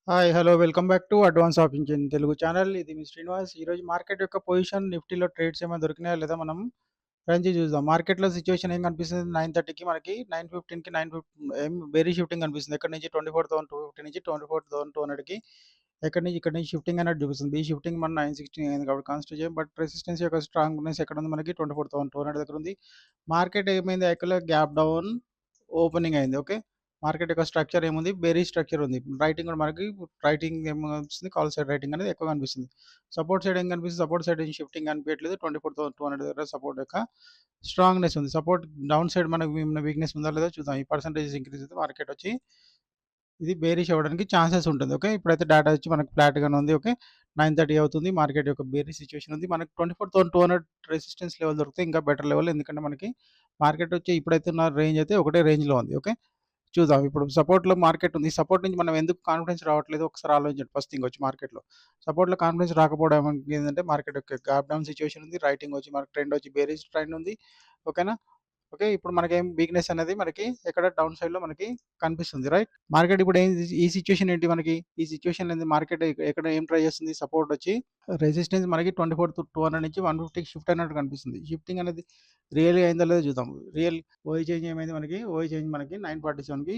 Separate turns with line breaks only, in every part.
Hi. Hello. Welcome back to advance of engine Telugu channel. ఇది మీ శ్రీనివాస్. ఈరోజు market యొక్క position నిఫ్టీలో ట్రేడ్స్ ఏమైనా దొరికినాయా లేదా మనం రంజి చూద్దాం. మార్కెట్‌లో సిట్యుయేషన్ ఏం కనిపిస్తుంది 9:30కి మనకి 9:15కి 9:15 బేరీ షిఫ్టింగ్ కనిపిస్తుంది. ఎక్కడి నుంచి 24,250 నుంచి 24,200కి ఎక్కడి నుంచి ఇక్కడి నుంచి షిఫ్టింగ్ అనేది చూపిస్తుంది. బీ షిఫ్టింగ్ మన 916 అయింది కాబట్టి కన్సిడర్ చేయం. బట్ రెసిస్టెన్స్ యొక్క స్ట్రాంగ్‌నెస్ ఎక్కడ ఉంది మనకి 24,200 దగ్గర ఉంది. మార్కెట్ ఏమైంది యాక్చువల్‌గా గ్యాప్ డౌన్ ఓపెనింగ్ అయింది. ఓకే. మార్కెట్ యొక్క స్ట్రక్చర్ ఏముంది? బేరిష్ స్ట్రక్చర్ ఉంది. రైటింగ్ కూడా మనకి రైటింగ్ ఏమో కనిపిస్తుంది. కాల్ సైడ్ రైటింగ్ అనేది ఎక్కువ కనిపిస్తుంది. సపోర్ట్ సైడ్ ఏం కనిపిస్తుంది? Support side shifting కనిపియట్లేదు. 24,200 దగ్గర సపోర్ట్ యొక్క స్ట్రాంగ్‌నెస్ ఉంది. సపోర్ట్ డౌన్ సైడ్ మనకు ఏమైనా వీక్‌నెస్ ఉందా లేదా చూద్దాం. ఈ పర్సెంటేజ్ ఇంక్రీజ్ అయితే మార్కెట్ వచ్చి ఇది బేరిష్ అవ్వడానికి ఛాన్సెస్ ఉంటుంది. ఓకే. ఇప్పుడైతే డేటా వచ్చి మనకు ఫ్లాట్‌గానే ఉంది. ఓకే. 9:30 అవుతుంది. మార్కెట్ యొక్క బేరిష్ సిట్యుయేషన్ ఉంది. మనకు 24,200 రెసిస్టెన్స్ లెవెల్ దొరికితే ఇంకా బెటర్ లెవెల్. ఎందుకంటే మనకి మార్కెట్ వచ్చి ఇప్పుడైతే ఉన్న రేంజ్ అయితే ఒకటే రేంజ్‌లో ఉంది. ఓకే. చూద్దాం. ఇప్పుడు సపోర్ట్‌లో మార్కెట్ ఉంది. సపోర్ట్ నుంచి మనం ఎందుకు కాన్ఫిడెన్స్ రావట్లేదో ఒకసారి ఆలోచించండి ఫస్ట్ థింగ్ వచ్చి మార్కెట్‌లో. సపోర్ట్‌లో కాన్ఫిడెన్స్ రాకపోవడం ఏందంటే మార్కెట్ యొక్క గ్యాప్ డౌన్ సిట్యుయేషన్ ఉంది. రైటింగ్ వచ్చి మనకు ట్రెండ్ వచ్చి బేరిష్ ట్రెండ్ ఉంది. ఓకేనా? ఓకే. ఇప్పుడు మనకేం వీక్‌నెస్ అనేది మనకి ఎక్కడ డౌన్ సైడ్‌లో మనకి కనిపిస్తుంది. రైట్? మార్కెట్ ఇప్పుడు ఈ సిట్యుయేషన్ ఏంటి మనకి? ఈ సిట్యుయేషన్ అనేది మార్కెట్ ఎక్కడ ఏం ట్రై చేస్తుంది? సపోర్ట్ వచ్చి రెసిస్టెన్స్ మనకి 24,200 నుంచి 150కి షిఫ్ట్ అయినట్టు కనిపిస్తుంది. షిఫ్టింగ్ అనేది రియల్‌గా అయిందో లేదో చూద్దాం. ఓఐ చేంజ్ ఏమైంది మనకి? ఓఐ చేంజ్ మనకి 947కి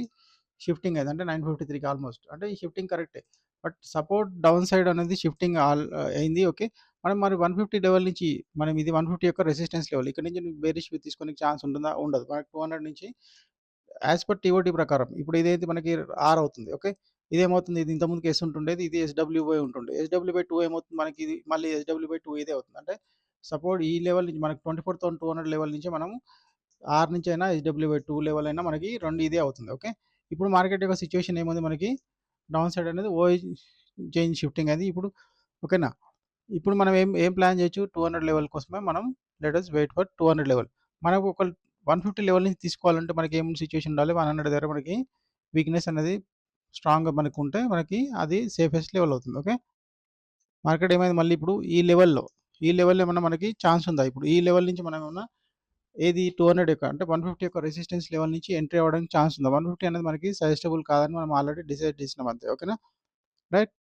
షిఫ్టింగ్ అయింది. అంటే 953కి ఆల్‌మోస్ట్. అంటే ఈ షిఫ్టింగ్ కరెక్టే. బట్ సపోర్ట్ డౌన్ సైడ్ అనేది షిఫ్టింగ్ అయింది. ఓకే. మనం మరి 150 లెవెల్ నుంచి మనం ఇది 150 యొక్క రెసిస్టెన్స్ లెవెల్. ఇక్కడ నుంచి బేరిష్ తీసుకోనికి ఛాన్స్ ఉంటుందా? ఉండదు. మనకు 200 నుంచి యాస్ పర్ టీఓటీ ప్రకారం ఇప్పుడు ఇదైతే మనకి ఆర్ అవుతుంది. ఓకే. ఇదేమవుతుంది? ఇది ఇంతకుముందుకు ఎస్ ఉంటుండేది. ఇది ఎస్‌డబ్ల్యూ/2 ఉంటుండే. ఎస్‌డబ్ల్యూ/2 ఏమవుతుంది మనకి ఇది మళ్ళీ ఎస్‌డబ్ల్యూ/2 ఇదే అవుతుంది. అంటే సపోర్ట్ ఈ లెవెల్ నుంచి మనకు 24,200 లెవెల్ నుంచి మనం ఆర్ నుంచి అయినా ఎస్‌డబ్ల్యూ/2 లెవెల్ అయినా మనకి 2 ఇదే అవుతుంది. ఓకే. ఇప్పుడు మార్కెట్ యొక్క సిట్యుయేషన్ ఏముంది మనకి డౌన్ సైడ్ అనేది ఓఐ చేంజ్ షిఫ్టింగ్ అది ఇప్పుడు ఓకేనా. ఇప్పుడు మనం ఏం ఏం ప్లాన్ చేయొచ్చు 200 లెవెల్ కోసమే మనం let us wait for 200 level. మనకు ఒక 150 లెవెల్ నుంచి తీసుకోవాలంటే మనకి ఏం సిట్యుయేషన్ ఉండాలి 100 దగ్గర మనకి వీక్‌నెస్ అనేది స్ట్రాంగ్‌గా మనకుంటే మనకి అది సేఫెస్ట్ లెవెల్ అవుతుంది. ఓకే. మార్కెట్ ఏమైంది మళ్ళీ ఇప్పుడు ఈ లెవెల్‌లో ఏమన్నా మనకి ఛాన్స్ ఉందా? ఇప్పుడు ఈ లెవెల్ నుంచి మనం ఏమన్నా ఏది 200 యొక్క అంటే 150 యొక్క రెసిస్టెన్స్ లెవెల్ నుంచి ఎంట్రీ అవ్వడానికి ఛాన్స్ ఉందా? 150 అనేది మనకి సజెస్టబుల్ కాదని మనం ఆల్రెడీ డిసైడ్ చేసినాం అంతే. ఓకేనా? రైట్.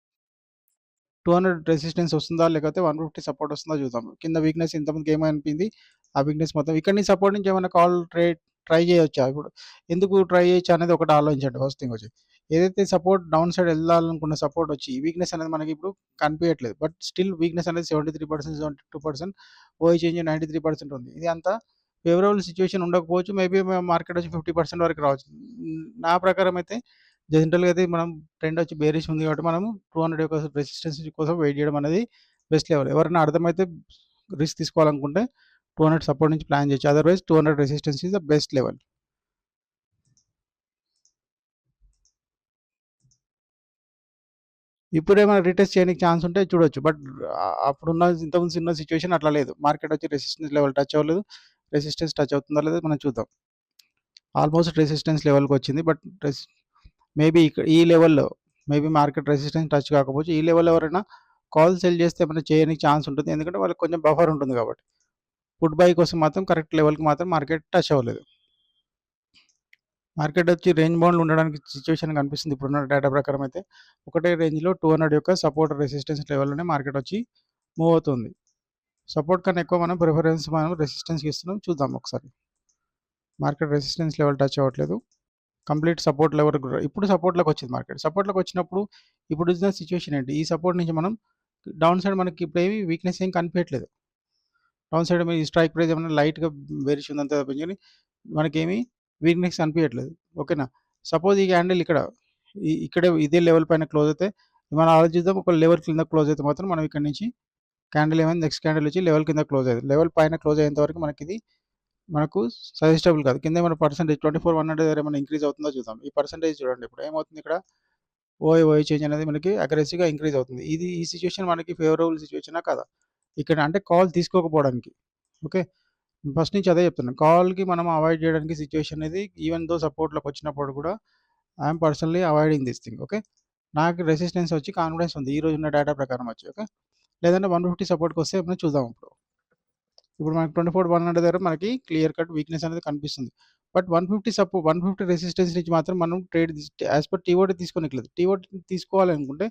200 రెసిస్టెన్స్ వస్తుందా? లేకపోతే 150 సపోర్ట్ వస్తుందా చూద్దాం. కింద వీక్‌నెస్ ఇంతకుముందుకు ఏమనిపింది? ఆ వీక్‌నెస్ మొత్తం ఇక్కడి నుంచి సపోర్ట్ నుంచి ఏమైనా ట్రై చేయొచ్చా? ఇప్పుడు ఎందుకు ట్రై చేయొచ్చా అనేది ఒకటి ఆలోచించండి ఫస్ట్ థింగ్ వచ్చి. ఏదైతే సపోర్ట్ డౌన్ సైడ్ ఎళ్ళాలనుకున్న సపోర్ట్ వచ్చి వీక్‌నెస్ అనేది మనకి ఇప్పుడు కనిపియట్లేదు. బట్ స్టిల్ వీక్‌నెస్ అనేది 73%, 72% ఓఐ చేంజ్ 93% ఉంది. ఇది అంత ఫేవరబుల్ సిట్యుయేషన్ ఉండకపోవచ్చు. మేబీ మార్కెట్ వచ్చి 50% వరకు రావచ్చు. నా ప్రకారం అయితే జనరల్‌గా అయితే మనం ట్రెండ్ వచ్చి బేరిష్ ఉంది కాబట్టి మనము 200 యొక్క రెసిస్టెన్స్ కోసం వెయిట్ చేయడం అనేది బెస్ట్ లెవెల్. ఎవరైనా అర్థమైతే రిస్క్ తీసుకోవాలనుకుంటే 200 సపోర్ట్ నుంచి ప్లాన్ చేయొచ్చు. Otherwise 200 resistance is the best level. ఇప్పుడేమైనా రీటెస్ట్ చేయడానికి ఛాన్స్ ఉంటే చూడొచ్చు. బట్ అప్పుడున్న ఇంతకుముందు ఉన్న సిట్యుయేషన్ అట్లా లేదు. మార్కెట్ వచ్చి రెసిస్టెన్స్ లెవెల్ టచ్ అవ్వలేదు. రెసిస్టెన్స్ టచ్ అవుతుందా లేదా మనం చూద్దాం. ఆల్మోస్ట్ రెసిస్టెన్స్ లెవెల్‌కొచ్చింది. బట్ మేబీ ఈ లెవెల్‌లో మేబీ మార్కెట్ రెసిస్టెన్స్ టచ్ కాకపోవచ్చు. ఈ లెవెల్‌లో ఎవరైనా కాల్ సెల్ చేస్తే ఏమైనా చేయనికి ఛాన్స్ ఉంటుంది. ఎందుకంటే వాళ్ళకి కొంచెం బఫర్ ఉంటుంది కాబట్టి. పుట్ బై కోసం మాత్రం కరెక్ట్ లెవెల్‌కి మాత్రం మార్కెట్ టచ్ అవ్వలేదు. మార్కెట్ వచ్చి రేంజ్ బౌండ్‌లో ఉండడానికి సిట్యుయేషన్ కనిపిస్తుంది. ఇప్పుడున్న డేటా ప్రకారం అయితే. ఒకటే రేంజ్‌లో 200 యొక్క సపోర్ట్ రెసిస్టెన్స్ లెవెల్‌లోనే మార్కెట్ వచ్చి మూవ్ అవుతుంది. సపోర్ట్ కన్నా ఎక్కువ మనం రెసిస్టెన్స్‌కి ఇస్తున్నాం. చూద్దాం ఒకసారి. మార్కెట్ రెసిస్టెన్స్ లెవెల్ టచ్ అవ్వట్లేదు. కంప్లీట్ సపోర్ట్ లెవెల్ ఇప్పుడు సపోర్ట్‌లోకి వచ్చింది మార్కెట్. సపోర్ట్‌లోకి వచ్చినప్పుడు ఇప్పుడున్న సిట్యుయేషన్ ఏంటి? ఈ సపోర్ట్ నుంచి మనం డౌన్ సైడ్ మనకి ఇప్పుడేమి వీక్‌నెస్ ఏం కనిపియట్లేదు. డౌన్ సైడ్ మీ స్ట్రైక్ ప్రైస్ ఏమన్నా లైట్‌గా బేరిష్ ఉందంతే తప్పించి కానీ మనకేమి వీక్‌నెస్ కనిపియట్లేదు. ఓకేనా? సపోజ్ ఈ క్యాండిల్ ఇక్కడే ఇదే లెవెల్ పైన క్లోజ్ అయితే మనం ఆలోచిద్దాం. ఒక లెవెల్ కింద క్లోజ్ అయితే మాత్రం మనం ఇక్కడి నుంచి క్యాండిల్ ఏమైంది నెక్స్ట్ క్యాండిల్ వచ్చి లెవెల్ కింద క్లోజ్ అయ్యింది. లెవెల్ పైన క్లోజ్ అయ్యేంత వరకు మనకు సజెస్టబుల్ కాదు. కింద ఏమైనా పర్సెంటేజ్ 24,100 దగ్గర ఏమైనా ఇంక్రీజ్ అవుతుందో చూద్దాం. ఈ పర్సెంటేజ్ చూడండి ఇప్పుడు ఏమవుతుంది ఇక్కడ ఓఐ చేంజ్ అనేది మనకి అగ్రెసివ్‌గా ఇంక్రీజ్ అవుతుంది. ఈ సిట్యుయేషన్ మనకి ఫేవరబుల్ సిట్యుయేషనా కాదా? ఇక్కడ అంటే కాల్ తీసుకోకపోవడానికి. ఓకే. ఫస్ట్ నుంచి అదే చెప్తున్నా. కాల్‌కి మనం అవాయిడ్ చేయడానికి సిట్యుయేషన్ అనేది ఈవెన్ దో సపోర్ట్‌లోకి వచ్చినప్పుడు కూడా I am personally avoiding this thing. Okay. నాకు రెసిస్టెన్స్ వచ్చి కాన్ఫిడెన్స్ ఉంది. ఈ రోజు ఉన్న డేటా ప్రకారం వచ్చి. ఓకే. లేదంటే 150 సపోర్ట్‌కొస్తే చూద్దాం ఇప్పుడు. ఇప్పుడు మనకి 24,100 దగ్గర మనకి క్లియర్ కట్ వీక్‌నెస్ అనేది కనిపిస్తుంది. బట్ 150 రెసిస్టెన్స్ నుంచి మాత్రం మనం ట్రేడ్ యాజ్ పర్ టీఓటీ తీసుకోనిట్లేదు. టీఓటీ తీసుకోవాలనుకుంటే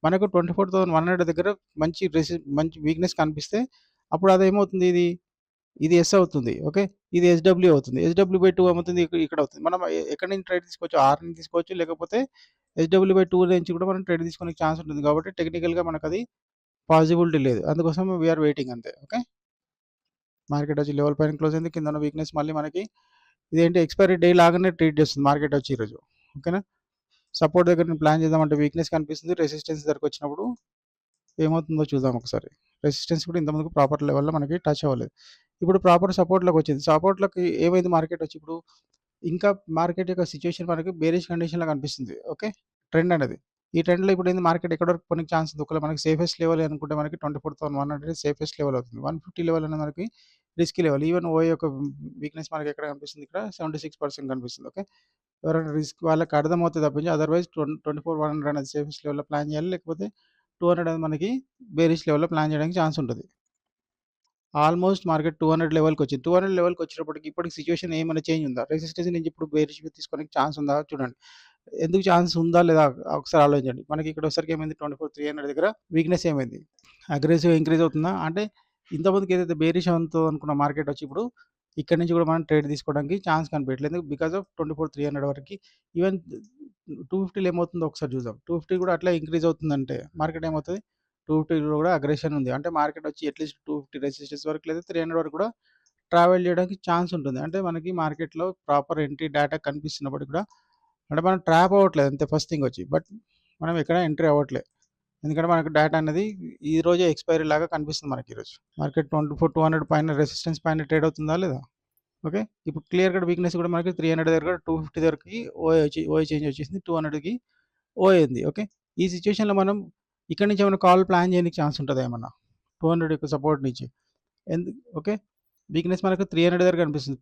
మనకు 24,100 దగ్గర మంచి వీక్‌నెస్ కనిపిస్తే అప్పుడు అదేమవుతుంది ఇది ఎస్ అవుతుంది. ఓకే. ఇది ఎస్‌డబ్ల్యూ అవుతుంది. ఎస్‌డబ్ల్యూ/2 ఏమవుతుంది ఇక్కడ అవుతుంది. మనం ఎక్కడి నుంచి ట్రేడ్ తీసుకోవచ్చు? ఆర్ నుంచి తీసుకోవచ్చు. లేకపోతే ఎస్‌డబ్ల్యూ/2 నుంచి కూడా మనం ట్రేడ్ తీసుకునే ఛాన్స్ ఉంటుంది. కాబట్టి టెక్నికల్‌గా మనకది పాసిబిలిటీ లేదు. అందుకోసం వి ఆర్ వెయిటింగ్ అంతే. ఓకే. మార్కెట్ వచ్చి లెవెల్ పైన క్లోజ్ అయింది. కింద ఉన్న వీక్‌నెస్ మళ్ళీ మనకి ఇదేంటి ఎక్స్‌పైరీ డే లాగానే ట్రీట్ చేస్తుంది మార్కెట్ వచ్చి ఈరోజు. ఓకేనా. సపోర్ట్ దగ్గర నేను ప్లాన్ చేద్దామంటే వీక్‌నెస్ కనిపిస్తుంది. రెసిస్టెన్స్ దగ్గరకొచ్చినప్పుడు ఏమవుతుందో చూద్దాం ఒకసారి. రెసిస్టెన్స్ కూడా ఇంతకుముందుకు ప్రాపర్ లెవెల్‌లో మనకి టచ్ అవ్వలేదు. ఇప్పుడు ప్రాపర్ సపోర్ట్‌లోకి వచ్చింది. సపోర్ట్‌లోకి ఏమైంది మార్కెట్ వచ్చి ఇప్పుడు ఇంకా మార్కెట్ యొక్క సిట్యుయేషన్ మనకి బేరిష్ కండిషన్‌లో కనిపిస్తుంది. ఓకే. ట్రెండ్ అనేది. ఈ ట్రెండ్‌లో ఇప్పుడు ఏంది మార్కెట్ ఎక్కడి వరకు పోనీకి ఛాన్స్ ఉంది. ఒకవేళ మనకి సేఫెస్ట్ లెవెల్ అనుకుంటే మనకి 24,100 సేఫెస్ట్ లెవెల్ అవుతుంది. 150 లెవెల్ అనేది మనకి రిస్కీ లెవెల్. ఈవెన్ ఓఐ యొక్క వీక్‌నెస్ మనకి ఎక్కడ కనిపిస్తుంది ఇక్కడ 76% కనిపిస్తుంది. ఓకే. ఎవరైనా రిస్క్ వాళ్ళకి అర్థమవుతది తప్పించి అదర్‌వైజ్ 24,100 అనేది సేఫెస్ట్ లెవెల్‌లో ప్లాన్ చేయాలి. లేకపోతే 200 అనేది మనకి బేరిష్ లెవెల్‌లో ప్లాన్ చేయడానికి ఛాన్స్ ఉంటది. Almost market 200 లెవెల్‌కొచ్చింది. 200 లెవెల్‌కొచ్చేటప్పటికి ఇప్పటికి సిట్యుయేషన్ ఏమైనా చేంజ్ ఉందా? రెసిస్టెన్స్ నుంచి ఇప్పుడు బేరిష్ తీసుకోవడానికి ఛాన్స్ ఉందా? చూడండి. ఎందుకు ఛాన్స్ ఉందా లేదా ఒకసారి ఆలోచించండి. మనకి ఇక్కడ వచ్చేసరికి ఏమైంది 24,300 దగ్గర వీక్‌నెస్ ఏమైంది? అగ్రెసివ్‌గా ఇంక్రీజ్ అవుతుందా? అంటే ఇంతకుముందుకు ఏదైతే బేరిష్ అవుతుందో అనుకున్న మార్కెట్ వచ్చి ఇప్పుడు ఇక్కడి నుంచి కూడా మనం ట్రేడ్ తీసుకోవడానికి ఛాన్స్ కనిపియట్లేదు. ఎందుకు? బికాస్ ఆఫ్ 24,300 వరకి ఈవెన్ 250లో ఏమవుతుందో ఒకసారి చూద్దాం. 250 కూడా అట్లా ఇంక్రీజ్ అవుతుందంటే మార్కెట్ ఏమవుతది? 250లో కూడా అగ్రెషన్ ఉంది. అంటే మార్కెట్ వచ్చి అట్‌లీస్ట్ 250 రెసిస్టెన్స్ వరకు లేదా 300 వరకు కూడా ట్రావెల్ చేయడానికి ఛాన్స్ ఉంటుంది. అంటే మనకి మార్కెట్‌లో ప్రాపర్ ఎంట్రీ డేటా కనిపిస్తున్నప్పటికి కూడా అంటే మనం ట్రాప్ అవ్వట్లేదు అంతే ఫస్ట్ థింగ్ వచ్చి. బట్ మనం ఎక్కడ ఎంట్రీ అవ్వట్లేదు. ఎందుకంటే మనకు డేటా అనేది ఈ రోజే ఎక్స్‌పైరీ లాగా కనిపిస్తుంది మనకి ఈరోజు. మార్కెట్ 24,200 పైన రెసిస్టెన్స్ పైన ట్రేడ్ అవుతుందా లేదా? ఓకే. ఇప్పుడు క్లియర్ కట్ వీక్‌నెస్ కూడా మనకి 300 దగ్గర కూడా 250 దగ్గరకి ఓఐ చేంజ్ వచ్చేసింది. 200కి ఓఐ ఉంది. ఓకే. ఈ సిట్యుయేషన్‌లో మనం ఇక్కడి నుంచి ఏమైనా కాల్ ప్లాన్ చేయడానికి ఛాన్స్ ఉంటదా ఏమన్నా? 200 యొక్క సపోర్ట్ నుంచి. ఓకే. వీక్‌నెస్ మనకు 300 దగ్గర కనిపిస్తుంది.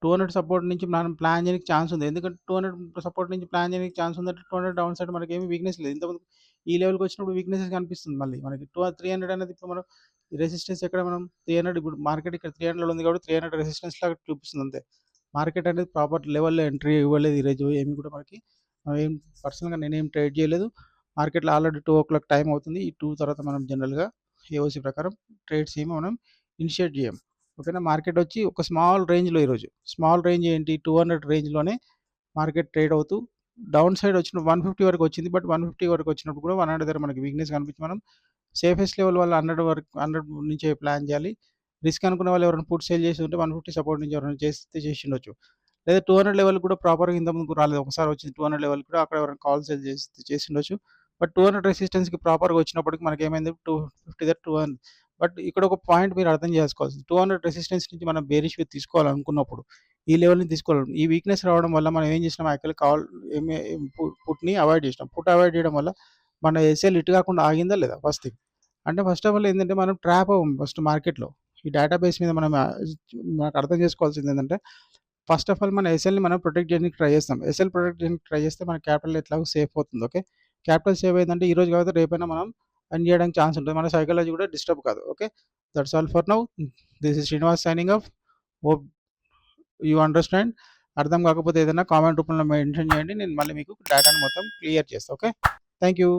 200 సపోర్ట్ నుంచి మనం ప్లాన్ చేయడానికి ఛాన్స్ ఉంది. ఎందుకంటే 200 సపోర్ట్ నుంచి ప్లాన్ చేయడానికి ఛాన్స్ ఉందంటే 200 డౌన్ సైడ్ మనకేమి వీక్‌నెస్ లేదు. ఇంతకుముందు ఈ లెవెల్‌కి వచ్చినప్పుడు వీక్‌నెస్ కనిపిస్తుంది మళ్ళీ మనకి. 300 అనేది ఇప్పుడు మనం రెసిస్టెన్స్ ఎక్కడ మనం 300 ఇప్పుడు మార్కెట్ ఇక్కడ 300లో ఉంది కాబట్టి 300 రెసిస్టెన్స్ లాగా చూపిస్తుంది అంతే. మార్కెట్ అనేది ప్రాపర్ లెవెల్‌లో ఎంట్రీ ఇవ్వలేదు ఈరోజు ఏమి కూడా మనకి. ఏం పర్సనల్‌గా నేనేం ట్రేడ్ చేయలేదు. మార్కెట్‌లో ఆల్రెడీ 2:00 టైం అవుతుంది. ఈ 2 తర్వాత మనం జనరల్‌గా ఏఓసీ ప్రకారం ట్రేడ్స్ ఏమి మనం ఇనిషియేట్ చేయం. ఓకేనా. మార్కెట్ వచ్చి ఒక స్మాల్ రేంజ్‌లో ఈరోజు. స్మాల్ రేంజ్ ఏంటి 200 రేంజ్‌లోనే మార్కెట్ ట్రేడ్ అవుతూ డౌన్ సైడ్ వచ్చిన 150 వరకు వచ్చింది. బట్ 150 వరకు వచ్చినప్పుడు కూడా 100 దగ్గర మనకి వీక్‌నెస్ కనిపించి మనం సేఫెస్ట్ లెవెల్ వల్ల 100 వరకు 100 నుంచే ప్లాన్ చేయాలి. రిస్క్ అనుకున్న వాళ్ళు ఎవరైనా పుట్ సేల్ చేసి ఉంటే 150 సపోర్ట్ నుంచి ఎవరైనా చేస్తే చేసిండొచ్చు. లేదా 200 లెవెల్ కూడా ప్రాపర్‌గా ఇంతకుముందుకు రాలేదు. ఒకసారి వచ్చింది 200 లెవెల్ కూడా అక్కడ ఎవరైనా కాల్ సేల్ చేసిండొచ్చు. బట్ 200 రెసిస్టెన్స్‌కి ప్రాపర్‌గా వచ్చినప్పటికి మనకేమైంది 250 దగ్గర 200 బట్ ఇక్కడ ఒక పాయింట్ మీరు అర్థం చేసుకోవాల్సింది 200 రెసిస్టెన్స్ నుంచి మనం బేరిష్ విత్ తీసుకోవాలనుకున్నప్పుడు ఈ లెవెల్‌ని తీసుకోవాలి. ఈ వీక్‌నెస్ రావడం వల్ల మనం ఏం చేసినాం యాక్చువల్లీ పుట్‌ని అవాయిడ్ చేసినాం. పుట్ అవాయిడ్ చేయడం వల్ల మన ఎస్ఎల్ ఇటు కాకుండా ఆగిందా లేదా ఫస్ట్ థింగ్. అంటే ఫస్ట్ ఆఫ్ ఆల్ ఏంటంటే మనం ట్రాప్ అవ్వం ఫస్ట్ మార్కెట్‌లో. ఈ డేటాబేస్ మీద మనం మనకు అర్థం చేసుకోవాల్సింది ఏంటంటే ఫస్ట్ ఆఫ్ ఆల్ మన ఎస్ఎల్‌ని మనం ప్రొటెక్ట్ చేయడానికి ట్రై చేస్తాం. ఎస్ఎల్ ప్రొటెక్ట్ చేయడానికి ట్రై చేస్తే మన క్యాపిటల్ ఎట్లాగో సేఫ్ అవుతుంది. ఓకే. క్యాపిటల్ సేవ్ అయిందంటే ఈరోజు కాకపోతే రేపైనా మనం ఎర్న్ చేయడానికి ఛాన్స్ ఉంటుంది. మన సైకాలజీ కూడా డిస్టర్బ్ కాదు. Okay. That's all for now. This is Srinivas signing off. Hope you understand. అర్థం కాకపోతే ఏదైనా కామెంట్ రూపంలో మెన్షన్ చేయండి. నేను మళ్ళీ మీకు డేటాను మొత్తం క్లియర్ చేస్తా. ఓకే. Thank you.